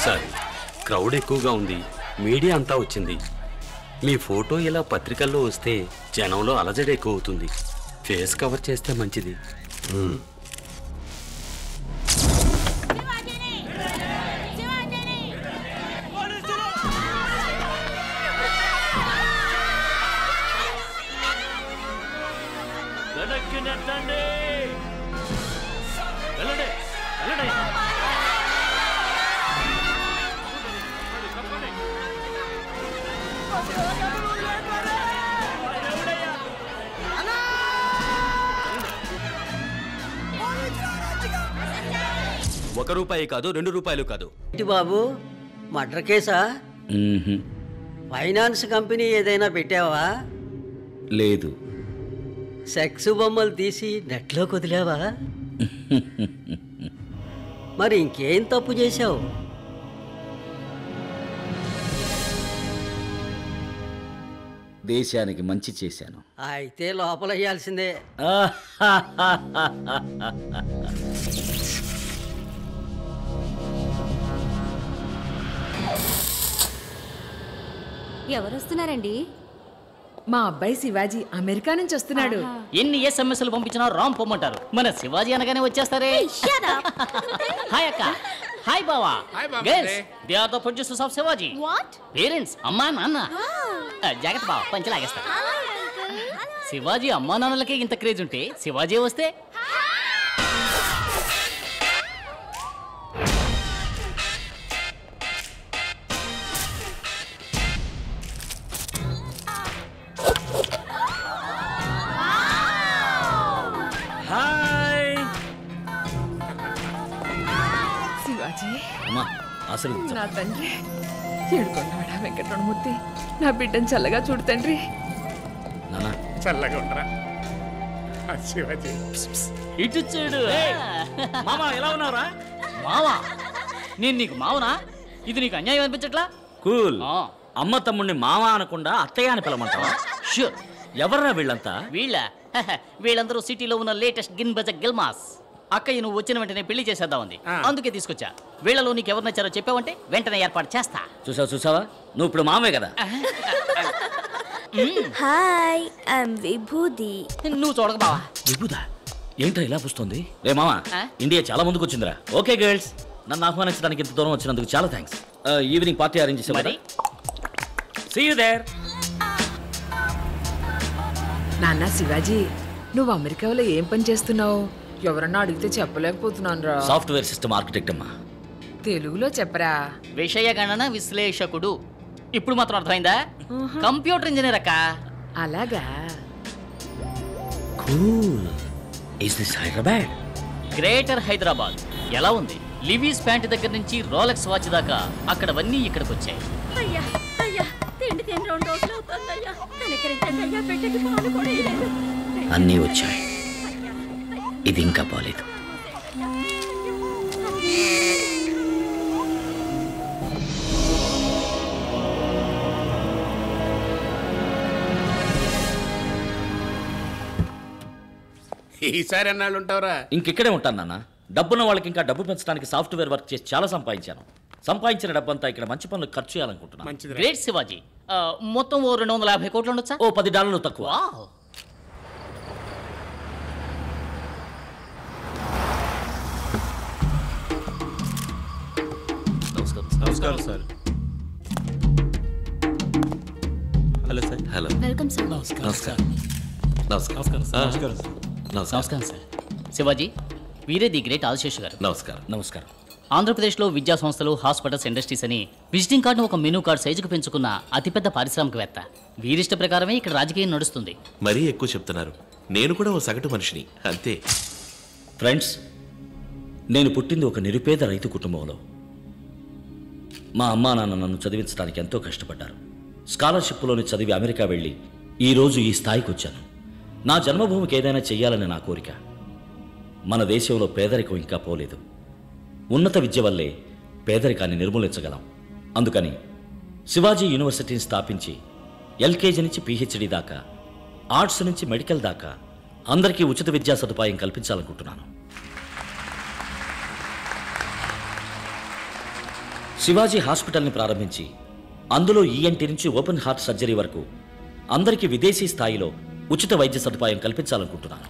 Sir, crowd ఎక్కువగా ఉంది, media అంతా వచ్చింది. మీ ఫోటో ఇలా పత్రికల్లో వస్తే జనంలో అలజడి ఎక్కువ అవుతుంది. ఫేస్ కవర్ చేస్తే మంచిది. ₹1 కాదు, ₹2 కాదు. బాబు, మర్డర్ కేసా? ఫైనాన్స్ కంపెనీ ఏదైనా పెట్టావా? లేదు. సెక్స్ బొమ్మలు తీసి నెట్లో కుదిలేవా? మరి ఇంకేం తప్పు చేశావు? దేశానికి మంచి చేశాను. అయితే లోపల వేయాల్సిందే. ఎవరొస్తున్నారండి? మా అబ్బాయి శివాజీ అమెరికా నుంచి వస్తున్నాడు. ఎన్ని ఎస్ఎంఎస్లు పంపించినా రామ్ పొమ్మంటారు. మన శివాజీ అనగానే వచ్చేస్తారే. హాయ్ అక్క. హాయ్ బావా. Girls, they are the producers of Shivaji. Parents, అమ్మా నాన్న. జాగ్రత్త బావ, పంచి లాగేస్తా. శివాజీ అమ్మా నాన్నలకే ఇంత క్రేజ్ ఉంటే శివాజీ వస్తే నా తండ్రి ఏడుకొండవాడ వెంకటరమణమూర్తి, నా బిడ్డను చల్లగా చూడు తండ్రి. చల్లగా ఉండరా శివాజీ. ఇటు చూడు. మామా ఎలా ఉన్నావురా? మావా? నేను నీకు మావనా? ఇది నీకు అన్యాయం అనిపించట్లా? కూల్. అమ్మ తమ్ముడిని మావా అనకుండా అత్తయ్య అని పిలమంటావా? షూర్. ఎవర్రా వీళ్ళంతా? వీళ్ళందరూ సిటీలో ఉన్న లేటెస్ట్ గిన్ బజ గిల్మాస్. అక్కయ్య నువ్వు వచ్చిన వెంటనే పెళ్లి చేసేద్దామంది, అందుకే తీసుకొచ్చా. వీళ్ళలో నీకు ఎవరు నచ్చారో చెప్పావంటే వెంటనే ఏర్పాటు చేస్తా. చూసావా, నువ్వు ఇప్పుడు మామే కదా. హాయ్, ఐఎమ్ విభూది. నువ్వు చూడక బావా. విభూదా? ఏంటో ఇలా పుస్తుంది? రే మామా, ఇండియా చాలా ముందుకు వచ్చిందిరా. ఓకే గర్ల్స్, నన్ను ఆహ్వానించడానికి ఇంత దూరం వచ్చినందుకు చాలా థ్యాంక్స్. ఈవినింగ్ పార్టీ అరేంజ్ చేసావు కదా? See you there. నాన్న శివాజీ, నువ్వు అమెరికాలో ఏం పని చేస్తున్నావు? ఎవరన్నా అడిగితే చెప్పలేకపోతున్నాను రా. సాఫ్ట్వేర్ సిస్టమ్ ఆర్కిటెక్ట్ అమ్మా. తెలుగులో చెప్పరా. విషయ గణన విశ్లేషకుడు. ఇప్పుడు మాత్రం అర్థమైందా? కంప్యూటర్ ఇంజనీర్ అక్క. అలాగా. Cool. Is this Hyderabad? Greater Hyderabad. ఎలా ఉంది? లివీస్ ప్యాంట్ దగ్గర నుంచి రోలెక్స్ వాచ్ దాకా అక్కడవన్నీ ఇక్కడికి వచ్చాయి. అయ్యా అయ్యా, తిండి తిని 2 రోజులు అవుతుందయ్యా. కనికరించండి అయ్యా, బిడ్డకి పాలు కూడా ఇవ్వలేదు. అన్నీ వచ్చాయి, ఇది ఇంకా పోలేదు. ఈసారి ఎన్నాళ్ళు ఉంటావురా? ఇంకెక్కడే ఉంటాను నాన్న. డబ్బున్న వాళ్ళకి ఇంకా డబ్బు పెంచడానికి సాఫ్ట్వేర్ వర్క్ చేసి చాలా సంపాదించాను. సంపాదించిన డబ్బంతా ఇక్కడ మంచి పనులు ఖర్చు చేయాలనుకుంటున్నాను. గ్రేట్ శివాజీ. మొత్తం ఓ 250 కోట్లు ఉండొచ్చా? ఓ $10 తక్కువ. నమస్కారం sir. Hello sir. Hello. Welcome sir. నమస్కారం. నమస్కారం సార్. శివాజీ, వీరే ది గ్రేట్ ఆదిశేషు గారు. నమస్కారం. నమస్కారం. ఆంధ్రప్రదేశ్లో విద్యా సంస్థలు, హాస్పిటల్స్, ఇండస్ట్రీస్ అని విజిటింగ్ కార్డును ఒక మెనూ కార్డు సైజుకు పెంచుకున్న అతిపెద్ద పారిశ్రామికవేత్త. వీరిష్ట ప్రకారమే ఇక్కడ రాజకీయం నడుస్తుంది. మరీ ఎక్కువ చెప్తున్నారు. నేను కూడా ఓ సగటు మనిషిని, అంతే. ఫ్రెండ్స్, నేను పుట్టింది ఒక నిరుపేద రైతు కుటుంబంలో. మా అమ్మా నాన్న నన్ను చదివించడానికి ఎంతో కష్టపడ్డారు. స్కాలర్షిప్లోని చదివి అమెరికా వెళ్ళి ఈరోజు ఈ స్థాయికి వచ్చాను. నా జన్మభూమికి ఏదైనా చెయ్యాలని నా కోరిక. మన దేశంలో పేదరికం ఇంకా పోలేదు. ఉన్నత విద్య వల్లే పేదరికాన్ని నిర్మూలించగలం. అందుకని శివాజీ యూనివర్సిటీని స్థాపించి ఎల్కేజీ నుంచి పీహెచ్డీ దాకా, ఆర్ట్స్ నుంచి మెడికల్ దాకా అందరికీ ఉచిత విద్యా సదుపాయం కల్పించాలనుకుంటున్నాను. శివాజీ హాస్పిటల్ని ప్రారంభించి అందులో ఈఎన్టీ నుంచి ఓపెన్ హార్ట్ సర్జరీ వరకు అందరికీ విదేశీ స్థాయిలో ఉచిత వైద్య సదుపాయం కల్పించాలనుకుంటున్నాను.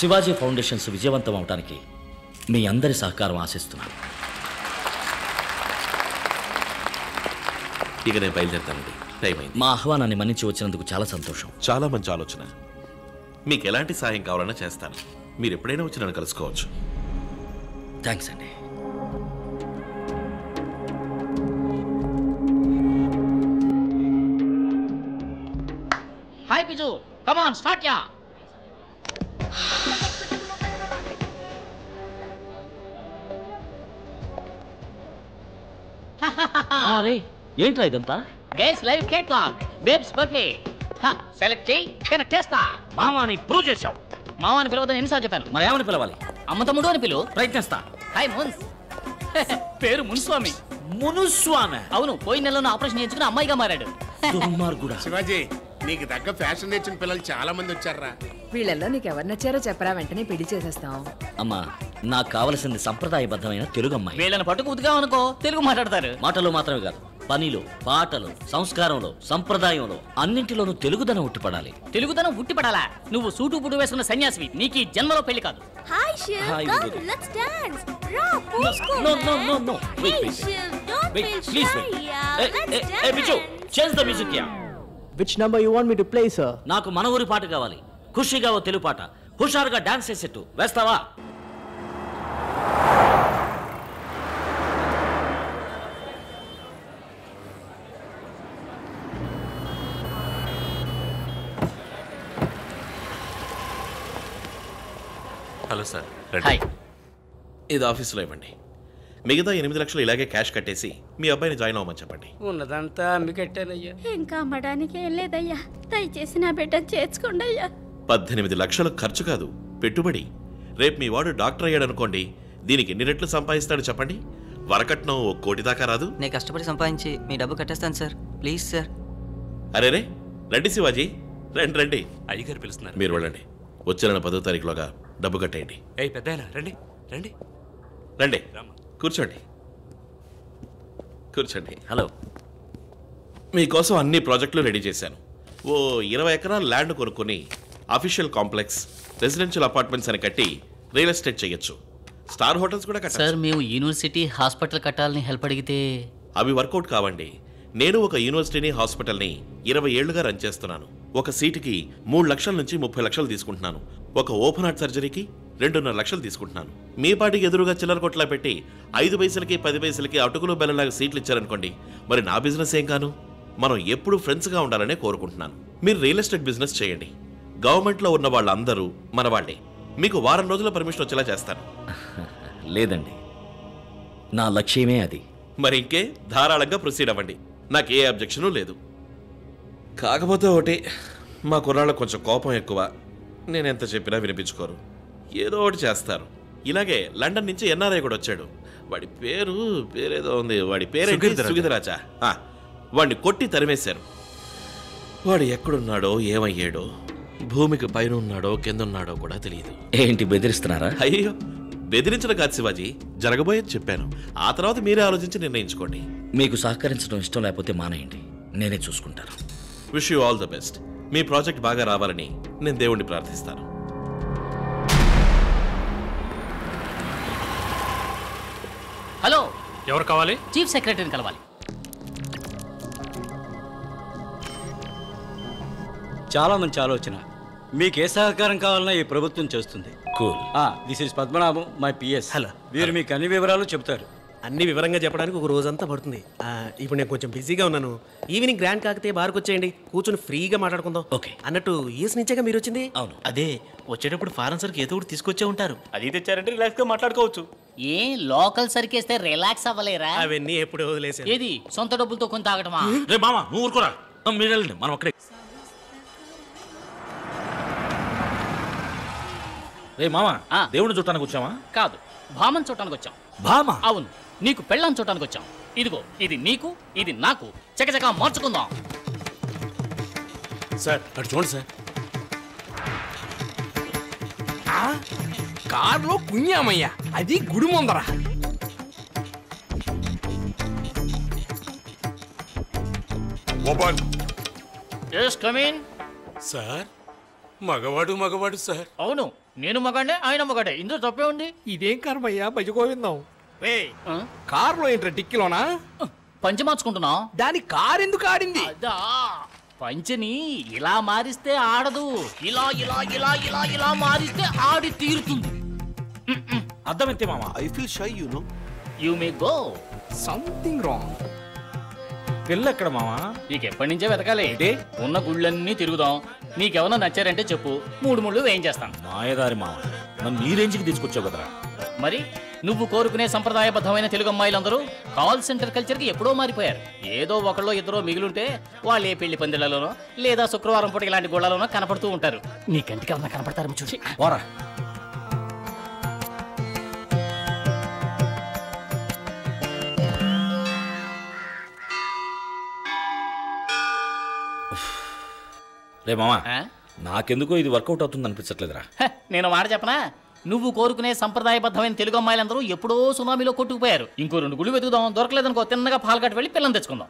శివాజీ ఫౌండేషన్స్ విజయవంతం అవడానికి మీ అందరి సహకారం ఆశిస్తున్నాను. ఇక నేను బయలుదేరుతానండి, టైం అయింది. మా ఆహ్వానాన్ని మన్నించి వచ్చినందుకు చాలా సంతోషం. చాలా మంచి ఆలోచన. మీకు ఎలాంటి సాయం కావాలన్నా చేస్తాను. మీరు ఎప్పుడైనా వచ్చి నన్ను కలుసుకోవచ్చు. థ్యాంక్స్ అండి. Hi Biju, come on start yeah. అరే ఏంట్రా ఇదంతా? Guys live catalogue babes birthday. Select చేయి, కనెక్ట్ చేస్తా. మామాని ప్రూవ్ చేశావు. మావాని పిలవదని ఎన్నిసార్లు చెప్పాను? మరి ఏమని పిలవాలి? అమ్మ తమ్ముడు అని పిలువు. ప్రయత్నిస్తా. హాయ్ మున్స్. పేరు మున్స్వామి. మునుస్వామి? అవును, పోయిన నెలలో ఆపరేషన్ చేయించుకుని అమ్మాయిగా మారాడు. దుర్మార్గుడా. శివాజీ, నీకు తగ్గ ఫ్యాషన్ నేర్చిన పిల్లలు చాలా మంది వచ్చారా? వీళ్ళల్లో నీకు ఎవరు నచ్చారో చెప్పరా, వెంటనే పెళ్లి చేసేస్తాం. అమ్మా, నాకు కావలసింది సంప్రదాయబద్ధమైన తెలుగు అమ్మాయి. వీళ్ళని పట్టుకు ఉతికామనుకో తెలుగు మాట్లాడతారు. మాటలు మాత్రమే కాదు, పనిలో, పాటలు, సంస్కారంలో, సంప్రదాయంలో అన్నింటిలోనూ తెలుగుదనం ఉట్టిపడాలి. తెలుగుదనం ఉట్టిపడాలా? నువ్వు సూటు పుడు వేసుకున్న సన్యాసివి, నీకు ఈ జన్మలో పెళ్లి కాదు. Hi Shiv, Hi, come, Vibhuti. let's dance. Ra, posko. No. Wait. Hey Shiv, don't Wait, feel please shy, wait. yeah. Let's Hey, Bichu, dance. change the music here. Which number you want me to play, sir? నాకు మన ఊరి పాట కావాలి. ఖుషిగా ఓ తెలుగు పాట. హుషారుగా dance చేసేట్టు వేస్తావా? Hello sir, hi. ఇది ఆఫీస్లో ఇవ్వండి. మిగతా 8 లక్షలు ఇలాగే క్యాష్ కట్టేసి మీ అబ్బాయిని జాయిన్ అవ్వమని చెప్పండి. ఉన్నదంతా అమ్మికట్టానయ్యా. ఇంకా అమ్మడానికి ఏం లేదయ్యా, దయచేసి నా బిడ్డను చేర్చుకోండి అయ్యా. 18 లక్షలు ఖర్చు కాదు, పెట్టుబడి. రేపు మీ వాడు డాక్టర్ అయ్యాడు అనుకోండి, దీనికి ఎన్ని రెట్లు సంపాదిస్తాడు చెప్పండి? వరకట్నం 1 కోటి దాకా రాదు. నేను కష్టపడి సంపాదించి మీ డబ్బు కట్టేస్తాను సార్, ప్లీజ్ సార్. అరే రండి శివాజీ, రండి. అయ్యగారు పిలుస్తున్నారు. మీరు వెళ్ళండి. వచ్చే నెల 10వ తారీఖులోగా డబ్బు కట్టేయండి. ఏయ్ పెద్దాయన, రండి. కూర్చోండి. హలో. మీకోసం అన్ని ప్రాజెక్టులు రెడీ చేశాను. ఓ 20 ఎకరాల ల్యాండ్ కొనుక్కొని అఫీషియల్ కాంప్లెక్స్, రెసిడెన్షియల్ అపార్ట్మెంట్స్ అని కట్టి రియల్ ఎస్టేట్ చేయొచ్చు. స్టార్ హోటల్స్ కూడా కట్టాలి. సార్, మేము యూనివర్సిటీ హాస్పిటల్ కట్టాలని హెల్ప్ అడిగితే అవి వర్కౌట్ కావండి. నేను ఒక యూనివర్సిటీని, హాస్పిటల్ని 20 ఏళ్లుగా రన్ చేస్తున్నాను. ఒక సీటుకి 3 లక్షల నుంచి 30 లక్షలు తీసుకుంటున్నాను. ఒక ఓపెన్ హార్ట్ సర్జరీకి 2.5 లక్షలు తీసుకుంటున్నాను. మీ పాటికి ఎదురుగా చిల్లర కొట్లా పెట్టి 5 పైసలకి 10 పైసలకి అటుకులు బెల్లలాగా సీట్లు ఇచ్చారనుకోండి, మరి నా బిజినెస్ ఏం కాను? మనం ఎప్పుడు ఫ్రెండ్స్గా ఉండాలనే కోరుకుంటున్నాను. మీరు రియల్ ఎస్టేట్ బిజినెస్ చేయండి. గవర్నమెంట్లో ఉన్న వాళ్ళందరూ మన వాళ్ళే. మీకు వారం రోజుల పర్మిషన్ వచ్చేలా చేస్తాను. లేదండి, నా లక్ష్యమే అది. మరి ఇంకే, ధారాళంగా ప్రొసీడ్ అవ్వండి. నాకు ఏ అబ్జెక్షను లేదు. కాకపోతే ఒకటి, మా కుర్రాళ్ళకు కొంచెం కోపం ఎక్కువ. నేను ఎంత చెప్పినా వినిపించుకోరు, ఏదో ఒకటి చేస్తారు. ఇలాగే లండన్ నుంచి ఎన్ఆర్ఐ కూడా వచ్చాడు. వాడి పేరేదో ఉంది. వాడి పేరు సుగీధరాజా. వాడిని కొట్టి తరిమేశారు. వాడు ఎక్కడున్నాడో, ఏమయ్యాడో, భూమికి పైన ఉన్నాడో కింద ఉన్నాడో కూడా తెలియదు. ఏంటి బెదిరిస్తున్నారా? అయ్యో, బెదిరించడం కాదు శివాజీ, జరగబోయేది చెప్పాను. ఆ తర్వాత మీరే ఆలోచించి నిర్ణయించుకోండి. మీకు సహకరించడం ఇష్టం లేకపోతే మానేయండి, నేనే చూసుకుంటాను. Wish you all the best. Me project బాగా రావాలని నేను దేవుణ్ణి ప్రార్థిస్తాను. హలో, ఎవరు కావాలి? చీఫ్ సెక్రటరీని కలవాలి. చాలా మంచి ఆలోచన. మీకు ఏ సహకారం కావాలన్నా ఈ ప్రభుత్వం చేస్తుంది. Cool. This is Padmanabham, my PS. Hello. వీరు మీకు అన్ని వివరాలు చెప్తారు. అన్ని వివరంగా చెప్పడానికి ఒక రోజంతా పడుతుంది. ఇప్పుడు నేను కొంచెం బిజీగా ఉన్నాను. ఈవినింగ్ గ్రాండ్ కాకతే బార్కి వచ్చేయండి, కూర్చొని ఫ్రీగా మాట్లాడుకుందాం. ఓకే. అన్నట్టు యూఎస్ నుంచేగా మీరు వచ్చింది? అవును. అదే వచ్చేటప్పుడు ఫారెన్ సర్కి ఏదో ఒకటి తీసుకొచ్చే ఉంటారు. అది తెచ్చారంటే రిలాక్స్ గా మాట్లాడుకోవచ్చు. ఏ లోకల్ సరికేస్తే రిలాక్స్ అవ్వలేరా? అవన్నీ ఎప్పుడు వదిలేసాను. ఏది సొంత డబ్బులతో కొంత తాగటమా? రే మామ, నువ్వు ఊరుకోరా. మీరు వెళ్ళండి, మనం అక్కడే. రే మామ, దేవుడిని చూడటానికి వచ్చామా? కాదు, భామన్ చూడటానికి వచ్చాం. భామ? అవును, నీకు పెళ్ళాన్ని చూడటానికి వచ్చాం. ఇదిగో, ఇది నీకు, ఇది నాకు. చకచకా మార్చుకుందాం. సార్ అటు చూడండి సార్. కారులో కుഞ്ഞామయ్యా, అది గుడి ముందర. సార్ మగవాడు సార్. అవును, నేను మగాడే, ఆయన మగాడే, ఇందులో తప్పే ఉంది. ఇదేం కర్మయ్యా భజగోవిందం. కారులో ఏంట్రా డిక్కిలోనా? పంచి మార్చుకుంటున్నా. దాని కారు ఎందుకు ఆడింది? అదా, పంచిని ఇలా మారిస్తే ఆడదు, ఇలా ఇలా ఇలా ఇలా ఇలా మారిస్తే ఆడి తీరుతుంది. అర్థమైతే మామ. I feel shy you know. You may go. Something wrong. పిల్ల ఎక్కడ మామా? నీకు ఎప్పటి నుంచే వెతకాలి. ఉన్న గుళ్ళన్నీ తిరుగుదాం. నీకెవరన్నా నచ్చారంటే చెప్పు, 3 ముళ్ళు వేయించేస్తాను. మాయదారి మామ, నన్ను ఈ రేంజ్కి తీసుకొచ్చావు కదరా. మరి నువ్వు కోరుకునే సంప్రదాయబద్ధమైన తెలుగు అమ్మాయిలందరూ కాల్ సెంటర్ కల్చర్కి ఎప్పుడో మారిపోయారు. ఏదో ఒకళ్ళో ఇద్దరో మిగిలింటే వాళ్ళు ఏ పెళ్లి పందిళ్లలోనో లేదా శుక్రవారం పూట ఇలాంటి గోళ్లలోనో కనపడుతూ ఉంటారు. నీ కంటికి ఏమన్నా కనపడతారు చూసి పోరా. రే మామా, నాకెందుకో ఇది వర్కౌట్ అవుతుంది అనిపించట్లేదురా. నేను మాట చెప్పనా, నువ్వు కోరుకునే సంప్రదాయబద్ధమైన తెలుగు అమ్మాయిలందరూ ఎప్పుడో సునామీలో కొట్టుకుపోయారు. ఇంకో 2 గుళ్ళు వెతుకుదాం, దొరకలేదనుకో తిన్నగా పాల్గట్టు వెళ్ళి పిల్లని తెచ్చుకుందాం.